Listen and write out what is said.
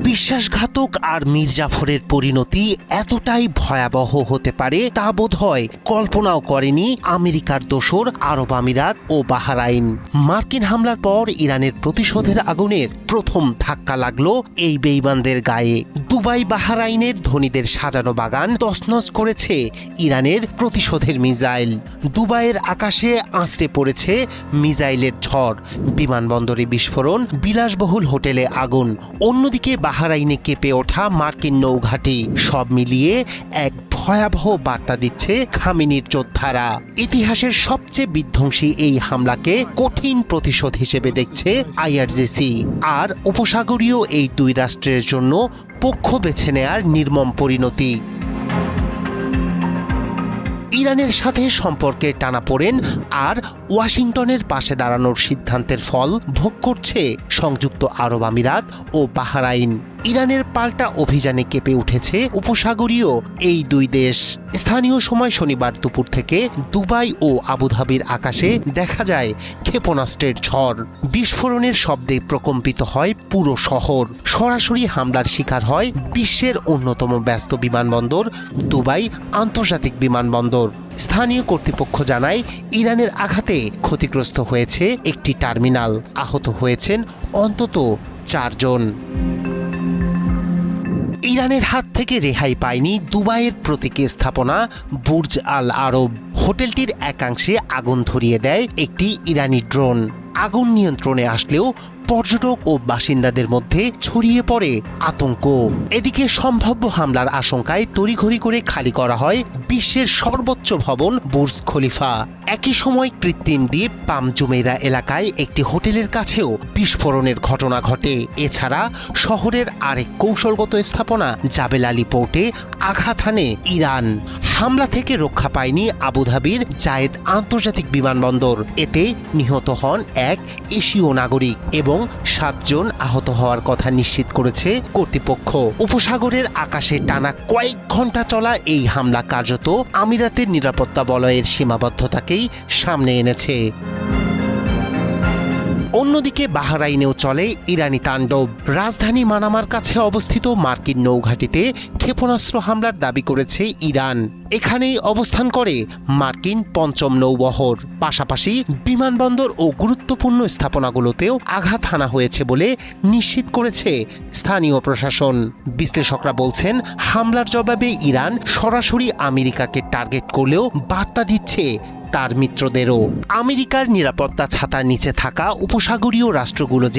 বিশ্বাসঘাতক আর মীর জাফরের পরিণতি এতটাই ভয়াবহ হতে পারে তা বোধহয় কল্পনাও করেনি আমেরিকার দোসর আরব আমিরাত ও বাহরাইন। মার্কিন হামলার পর ইরানের প্রতিশোধের আগুনের প্রথম ধাক্কা লাগলো এই বেঈমানদের গায়ে। দুবাই বাহরাইনের ধনীদের সাজানো বাগান তছনছ করেছে ইরানের প্রতিশোধের মিসাইল। দুবাইয়ের আকাশে আঁচড়ে পড়েছে মিসাইলের ঝড়, বিমানবন্দরে বিস্ফোরণ, বিলাসবহুল হোটেলে আগুন। অন্যদিকে বাহরাইনে কেঁপে ওঠা মার্কিন নৌঘাঁটি। সব মিলিয়ে এক ভয়াবহ বার্তা দিচ্ছে খামেনির যোদ্ধারা। ইতিহাসের সবচেয়ে বিধ্বংসী এই হামলাকে কঠিন প্রতিশোধ হিসেবে দেখছে আইআরজিসি। আর উপসাগরীয় এই দুই রাষ্ট্রের জন্য পক্ষ বেছে নেয়ার নির্মম পরিণতি। ইরানের সাথে সম্পর্কের টানাপোড়েন আর ওয়াশিংটনের পাশে দাঁড়ানোর সিদ্ধান্তের ফল ভোগ করছে সংযুক্ত আরব আমিরাত ও বাহরাইন। ইরানের পাল্টা অভিযানে কেঁপে উঠেছে উপসাগরীয় এই দুই দেশ। স্থানীয় সময় শনিবার দুপুর থেকে দুবাই ও আবুধাবির আকাশে দেখা যায় ক্ষেপণাস্ত্রের ঝড়। বিস্ফোরণের শব্দে প্রকম্পিত হয় পুরো শহর। সরাসরি হামলার শিকার হয় বিশ্বের অন্যতম ব্যস্ত বিমানবন্দর দুবাই আন্তর্জাতিক বিমানবন্দর। স্থানীয় কর্তৃপক্ষ জানায় ইরানের আঘাতে ক্ষতিগ্রস্ত হয়েছে একটি টার্মিনাল। আহত হয়েছেন অন্তত 4 জন। ইরানের হাত থেকে রেহাই পায়নি দুবাইয়ের প্রতীকী স্থাপনা বুর্জ আল আরব। হোটেলটির একাংশে আগুন ধরিয়ে দেয় একটি ইরানি ড্রোন। আগুন নিয়ন্ত্রণে আসলেও পর্যটক ও বাসিন্দাদের মধ্যে ছড়িয়ে পড়ে আতঙ্ক। এদিকে সম্ভাব্য হামলার আশঙ্কায় তড়িঘড়ি করে খালি করা হয় বিশ্বের সর্বোচ্চ ভবন বুর্জ খলিফা। একই সময় কৃত্রিম দ্বীপ পাম জুমেইরা এলাকায় একটি হোটেলের কাছেও বিস্ফোরণের ঘটনা ঘটে। এছাড়া শহরের আরেক কৌশলগত স্থাপনা জাবেল আলী পোর্টে আঘাত হানে ইরান। হামলা থেকে রক্ষা পায়নি আবুধাবির জায়েদ আন্তর্জাতিক বিমানবন্দর। এতে নিহত হন এক এশীয় নাগরিক এবং 7 জন আহত হওয়ার কথা নিশ্চিত করেছে কর্তৃপক্ষ। উপসাগরের আকাশে টানা কয়েক ঘন্টা চলা এই হামলা কার্যত আমিরাতের নিরাপত্তা বলয়ের সীমাবদ্ধতাকেই সামনে এনেছে। অন্যদিকে বাহরাইনেও চলে ইরানি তাণ্ডব। রাজধানী মানামার কাছে অবস্থিত মার্কিন নৌঘাঁটিতে ক্ষেপণাস্ত্র হামলার দাবি করেছে ইরান। এখানেই অবস্থান করে মার্কিন 5ম নৌবহর। পাশাপাশি বিমানবন্দর ও গুরুত্বপূর্ণ স্থাপনাগুলোতেও আঘাত হানা হয়েছে বলে নিশ্চিত করেছে স্থানীয় প্রশাসন। বিশ্লেষকরা বলছেন, হামলার জবাবে ইরান সরাসরি আমেরিকাকে টার্গেট করলেও বার্তা দিচ্ছে তার মিত্রদেরও। আমেরিকার নিরাপত্তা ছাতার নিচে থাকা উপসাগরীয় রাষ্ট্রগুলো যে